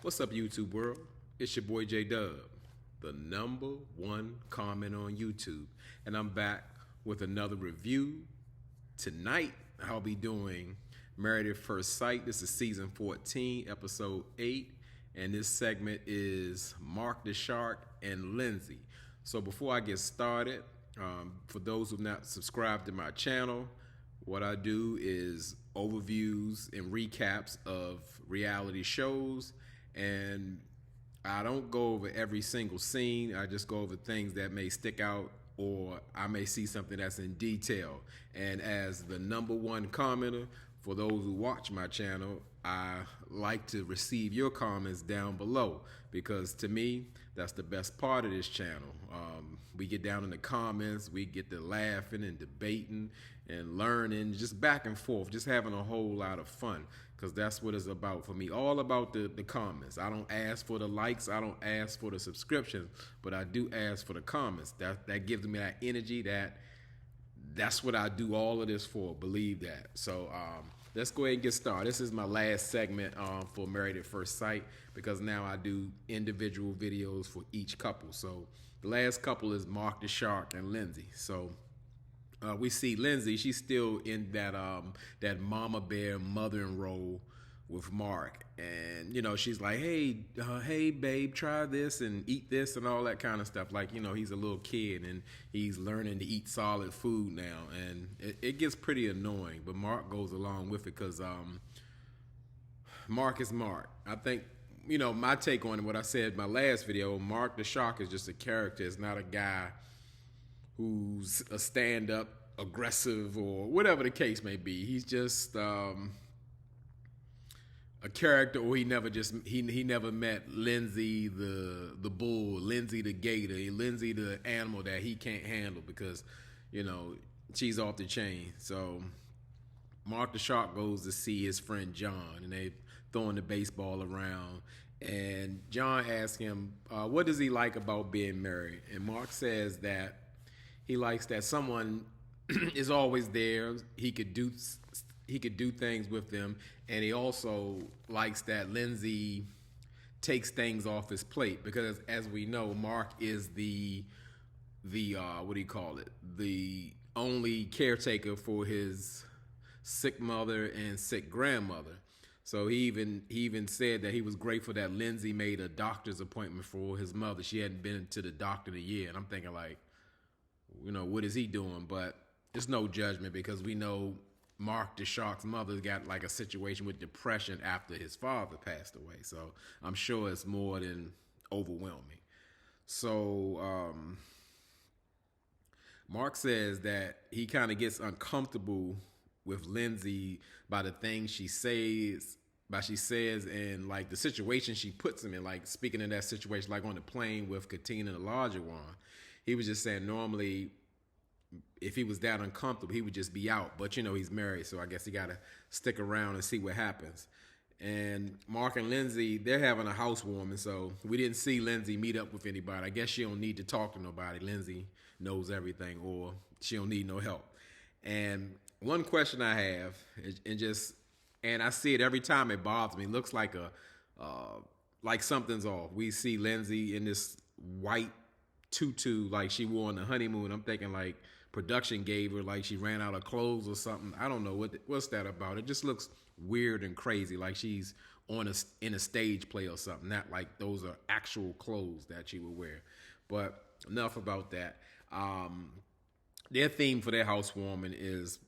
What's up, YouTube world? It's your boy J Dub, the #1 comment on YouTube, and I'm back with another review. Tonight, I'll be doing Married at First Sight. This is season 14, episode 8, and this segment is Mark the Shark and Lindsey. So before I get started, for those who've not subscribed to my channel, what I do is overviews and recaps of reality shows, and I don't go over every single scene. I just go over things that may stick out, or I may see something that's in detail. And as the #1 commenter, for those who watch my channel, I like to receive your comments down below, because to me, that's the best part of this channel. We get down in the comments, we get to laughing and debating and learning, just back and forth, just having a whole lot of fun, because that's what it's about for me. All about the comments. I don't ask for the likes, I don't ask for the subscriptions, but I do ask for the comments. That gives me that energy. That's what I do all of this for, believe that. So let's go ahead and get started. This is my last segment for Married at First Sight, because now I do individual videos for each couple. So the last couple is Mark the Shark and Lindsey. So we see Lindsey, she's still in that mama bear mothering role with Mark, and she's like, hey babe, try this and eat this and all that kind of stuff. Like, he's a little kid and he's learning to eat solid food now, and it gets pretty annoying, but Mark goes along with it because Mark is Mark. I think, my take on it, what I said in my last video, Mark the Shark is just a character. It's not a guy who's a stand-up aggressive or whatever the case may be. He's just a character, or he never met Lindsey the bull, Lindsey the gator, Lindsey the animal that he can't handle because she's off the chain. So Mark the Shark goes to see his friend John, and they throwing the baseball around, and John asks him, what does he like about being married? And Mark says that he likes that someone is always there. He could do things with them, and he also likes that Lindsey takes things off his plate, because as we know, Mark is the what do you call it? The only caretaker for his sick mother and sick grandmother. So he even said that he was grateful that Lindsey made a doctor's appointment for his mother. She hadn't been to the doctor in a year, and I'm thinking like, what is he doing? But it's no judgment, because we know Mark the Shark's mother got like a situation with depression after his father passed away. So I'm sure it's more than overwhelming. So Mark says that he kind of gets uncomfortable with Lindsey by the things she says, and like the situation she puts him in. Like, speaking of that situation, like on the plane with Katina and the larger one, he was just saying normally if he was that uncomfortable, he would just be out. But he's married, so I guess he got to stick around and see what happens. And Mark and Lindsey, they're having a housewarming, so we didn't see Lindsey meet up with anybody. I guess she don't need to talk to nobody. Lindsey knows everything, or she don't need no help. And one question I have, and I see it every time, it bothers me. It looks like like something's off. We see Lindsey in this white tutu like she wore on the honeymoon. I'm thinking like production gave her, like she ran out of clothes or something. I don't know what's that about. It just looks weird and crazy, like she's in a stage play or something. Not like those are actual clothes that she would wear. But enough about that. Their theme for their housewarming is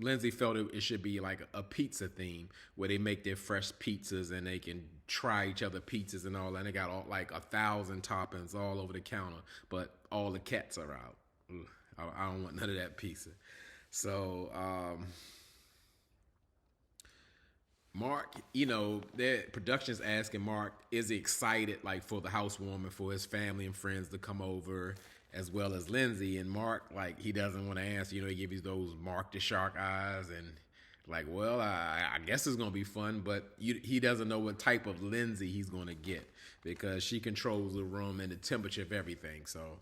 Lindsey felt it should be like a pizza theme, where they make their fresh pizzas and they can try each other pizzas and all that. And they got like 1,000 toppings all over the counter, but all the cats are out. Ugh, I don't want none of that pizza. So Mark, their production's asking Mark, is he excited like for the housewarming, for his family and friends to come over, as well as Lindsey? And Mark, like, he doesn't want to answer. He gives you those Mark the Shark eyes, and like, well, I guess it's going to be fun, but he doesn't know what type of Lindsey he's going to get, because she controls the room and the temperature of everything. So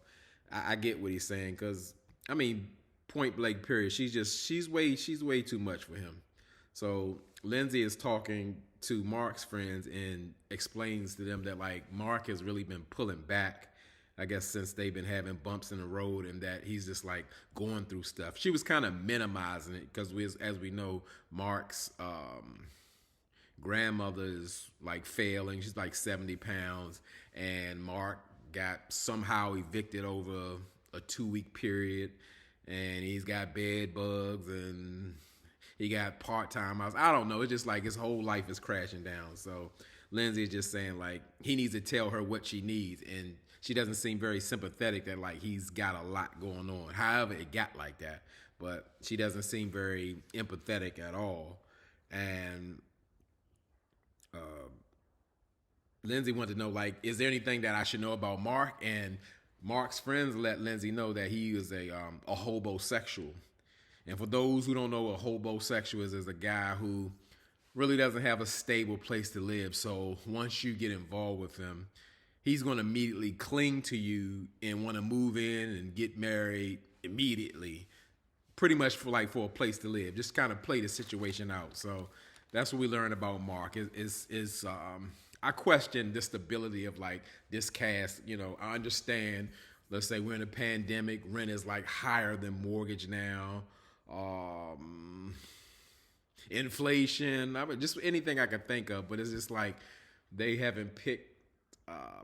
I get what he's saying, because, I mean, point blank period, she's way too much for him. So Lindsey is talking to Mark's friends and explains to them that like Mark has really been pulling back, I guess, since they've been having bumps in the road, and that he's just like going through stuff. She was kind of minimizing it because as we know, Mark's grandmother is like failing. She's like 70 pounds, and Mark got somehow evicted over a 2-week period, and he's got bed bugs and he got part-time hours. I don't know. It's just like his whole life is crashing down. So Lindsey is just saying like he needs to tell her what she needs, and she doesn't seem very sympathetic that like he's got a lot going on. However, it got like that, but she doesn't seem very empathetic at all. And Lindsey wanted to know, like, is there anything that I should know about Mark? And Mark's friends let Lindsey know that he is a hobosexual. And for those who don't know what hobosexual is a guy who really doesn't have a stable place to live. So once you get involved with him, he's going to immediately cling to you and want to move in and get married immediately, pretty much for a place to live. Just kind of play the situation out. So that's what we learned about Mark. I question the stability of like this cast. You know, I understand. Let's say we're in a pandemic. Rent is like higher than mortgage now. Inflation. Just anything I could think of. But it's just like they haven't picked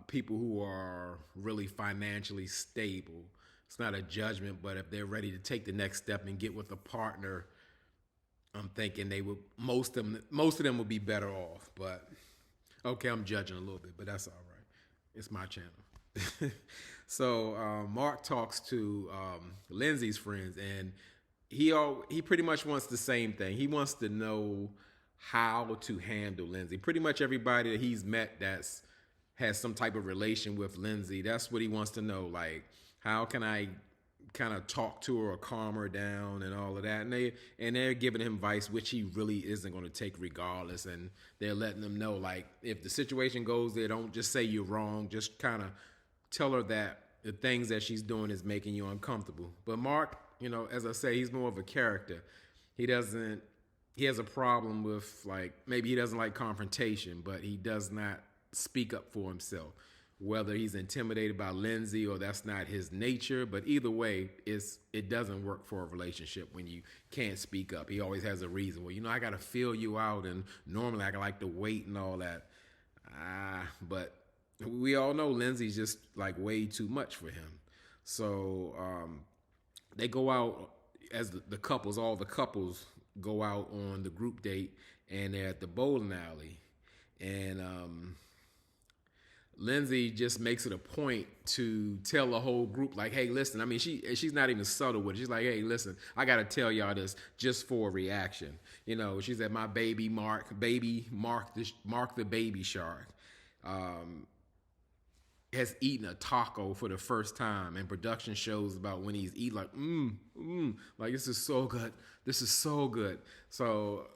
people who are really financially stable. It's not a judgment, but if they're ready to take the next step and get with a partner, I'm thinking they would. Most of them would be better off. But okay, I'm judging a little bit, but that's all right. It's my channel. So Mark talks to Lindsey's friends, and he pretty much wants the same thing. He wants to know how to handle Lindsey. Pretty much everybody that he's met has some type of relation with Lindsey. That's what he wants to know. Like, how can I kind of talk to her or calm her down and all of that? And they're giving him advice, which he really isn't going to take regardless. And they're letting him know, like, if the situation goes there, don't just say you're wrong. Just kind of tell her that the things that she's doing is making you uncomfortable. But Mark, you know, as I say, he's more of a character. He has a problem with, like, maybe he doesn't like confrontation, but he does not speak up for himself. Whether he's intimidated by Lindsey or that's not his nature, but either way, it doesn't work for a relationship when you can't speak up. He always has a reason. Well, you know, I got to feel you out, and normally I like to wait and all that. But we all know Lindsey's just like way too much for him. So they go out as the couples. All the couples go out on the group date, and they're at the bowling alley, and Lindsey just makes it a point to tell the whole group, like, hey, listen, I mean, she's not even subtle with it. She's like, hey, listen, I got to tell y'all this just for a reaction. You know, she said, my baby Mark the baby shark, has eaten a taco for the first time, and production shows about when he's eating, like, like, this is so good. This is so good. So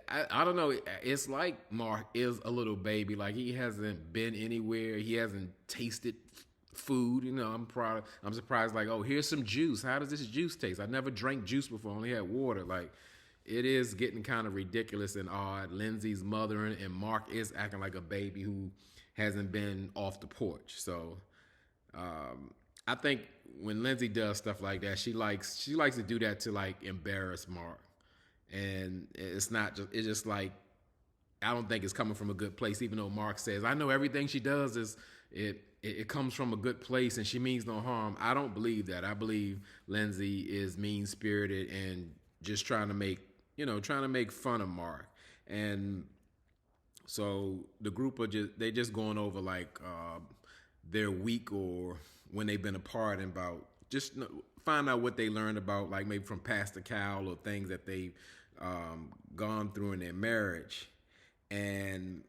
I don't know. It's like Mark is a little baby. Like, he hasn't been anywhere. He hasn't tasted food. You know, I'm surprised. Like, oh, here's some juice. How does this juice taste? I never drank juice before. I only had water. Like, it is getting kind of ridiculous and odd. Lindsey's mothering, and Mark is acting like a baby who hasn't been off the porch. So I think when Lindsey does stuff like that, she likes to do that to like embarrass Mark. And it's just like, I don't think it's coming from a good place, even though Mark says, I know everything she does is it comes from a good place and she means no harm. I don't believe that. I believe Lindsey is mean-spirited and just trying to make fun of Mark. And so the group they just going over like their week or when they've been apart, and about just find out what they learned about, like maybe from Pastor Cal or things that they've gone through in their marriage. And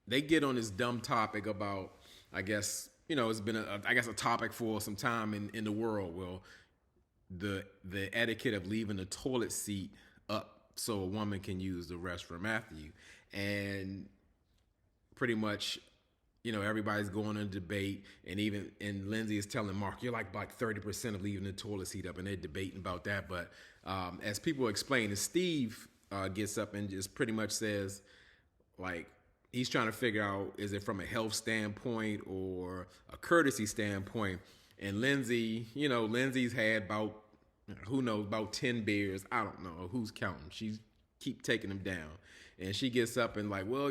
they get on this dumb topic about, I guess, you know, it's been a topic for some time in the world. Well, the etiquette of leaving the toilet seat up so a woman can use the restroom after you. And pretty much, you know, everybody's going in debate, and Lindsey is telling Mark, you're like 30% of leaving the toilet seat up, and they're debating about that. But as people explain, Steve gets up and just pretty much says, like he's trying to figure out, is it from a health standpoint or a courtesy standpoint? And Lindsey, Lindsey's had about, who knows, about 10 beers. I don't know who's counting. She's keep taking them down. And she gets up and like, well,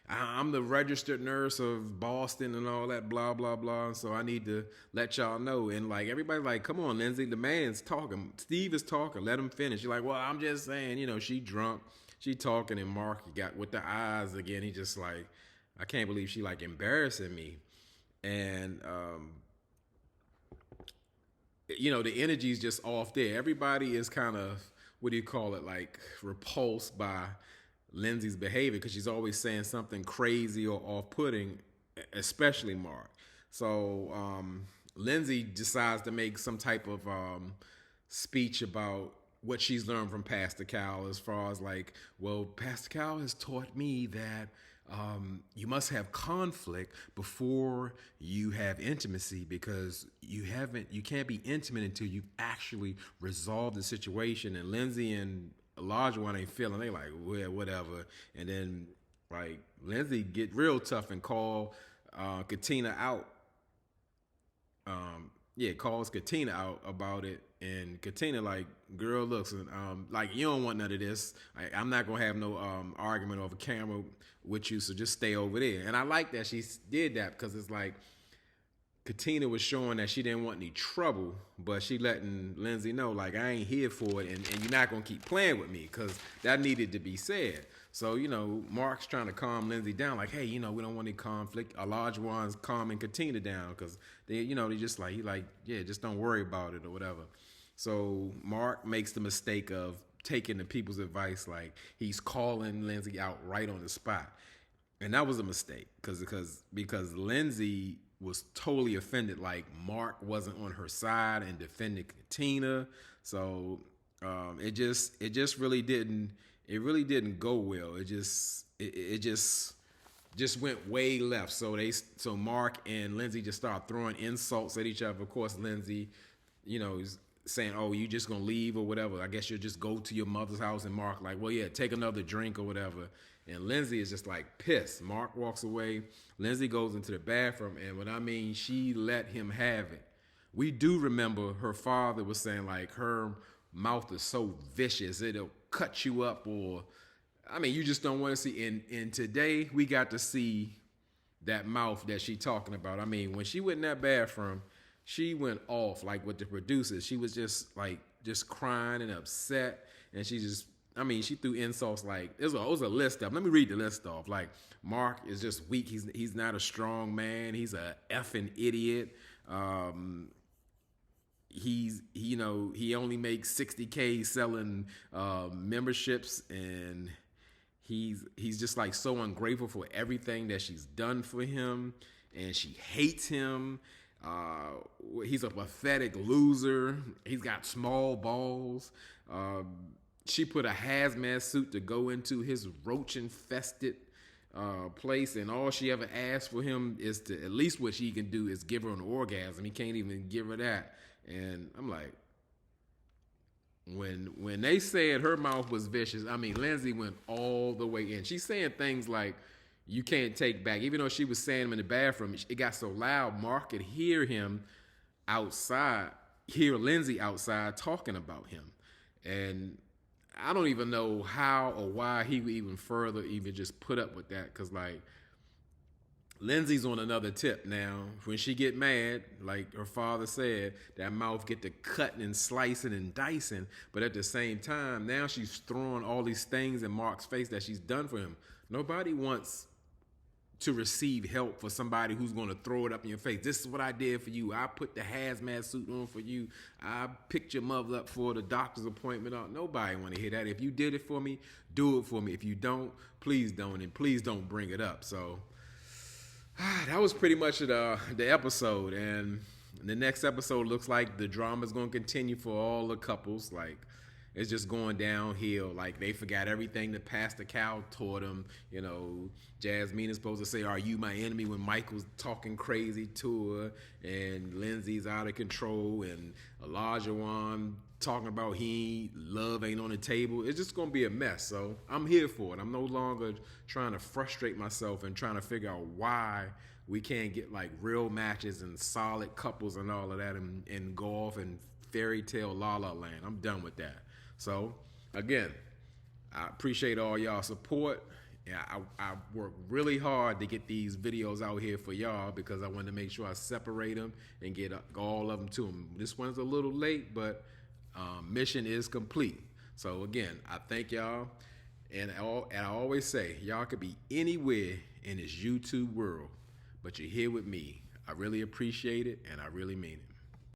I'm the registered nurse of Boston and all that, blah, blah, blah. So I need to let y'all know. And like, everybody's like, come on, Lindsey, the man's talking. Steve is talking. Let him finish. She's like, well, I'm just saying, she drunk. She talking, and Mark got with the eyes again. He just like, I can't believe she like embarrassing me. And, the energy's just off there. Everybody is kind of, like repulsed by Lindsey's behavior because she's always saying something crazy or off-putting, especially Mark. So Lindsey decides to make some type of speech about what she's learned from Pastor Cal, as far as like, well, Pastor Cal has taught me that you must have conflict before you have intimacy, because you can't be intimate until you've actually resolved the situation. And Lindsey and Elijah one ain't feeling. They like, well, whatever. And then like Lindsey get real tough and call Katina out. Calls Katina out about it. And Katina like, girl, looks, and like, you don't want none of this. I'm not gonna have no argument over camera with you, so just stay over there. And I like that she did that, because it's like Katina was showing that she didn't want any trouble, but she letting Lindsey know, like, I ain't here for it, and you're not gonna keep playing with me, because that needed to be said. So, Mark's trying to calm Lindsey down, like, hey, we don't want any conflict. Elijah's calming Katina down, because they just like, just don't worry about it or whatever. So Mark makes the mistake of taking the people's advice, like he's calling Lindsey out right on the spot. And that was a mistake, because Lindsey was totally offended, like Mark wasn't on her side and defended Katina. So it just really didn't go well. It just went way left. So Mark and Lindsey just started throwing insults at each other. Of course, Lindsey, is saying, oh, you just gonna leave or whatever. I guess you'll just go to your mother's house. And Mark like, well, yeah, take another drink or whatever. And Lindsey is just like pissed. Mark walks away. Lindsey goes into the bathroom, and she let him have it. We do remember her father was saying like her mouth is so vicious it'll cut you up, or you just don't want to see. And today we got to see that mouth that she talking about. When she went in that bathroom, she went off like with the producers. She was just crying and upset, and she threw insults like it was a list of. Let me read the list off. Like, Mark is just weak. He's not a strong man. He's a effing idiot. He only makes $60K selling memberships, and he's just like so ungrateful for everything that she's done for him, and she hates him. He's a pathetic loser. He's got small balls. She put a hazmat suit to go into his roach-infested place, and all she ever asked for him is to, at least what she can do is give her an orgasm. He can't even give her that. And I'm like, when they said her mouth was vicious, Lindsey went all the way in. She's saying things like, you can't take back. Even though she was saying them in the bathroom, it got so loud, Mark could hear him outside, hear Lindsey outside talking about him. And I don't even know how or why he would even just put up with that, because like Lindsey's on another tip now. When she get mad, like her father said, that mouth get to cutting and slicing and dicing. But at the same time, now she's throwing all these things in Mark's face that she's done for him. Nobody wants to receive help for somebody who's going to throw it up in your face. This is what I did for you. I put the hazmat suit on for you. I picked your mother up for the doctor's appointment. Nobody want to hear that. If you did it for me, do it for me. If you don't, please don't, and please don't bring it up. So that was pretty much the episode. And the next episode looks like the drama is going to continue for all the couples. Like, it's just going downhill. Like, they forgot everything that Pastor Cal taught them. Jasmine is supposed to say, are you my enemy, when Michael's talking crazy to her, and Lindsey's out of control, and Elijah talking about love ain't on the table. It's just gonna be a mess. So I'm here for it. I'm no longer trying to frustrate myself and trying to figure out why we can't get like real matches and solid couples and all of that in golf and fairy tale la la land. I'm done with that. So again, I appreciate all y'all support. Yeah, I work really hard to get these videos out here for y'all because I wanted to make sure I separate them and get all of them to them. This one's a little late, but mission is complete. So again, I thank y'all, and I always say, y'all could be anywhere in this YouTube world, but you're here with me. I really appreciate it, and I really mean it.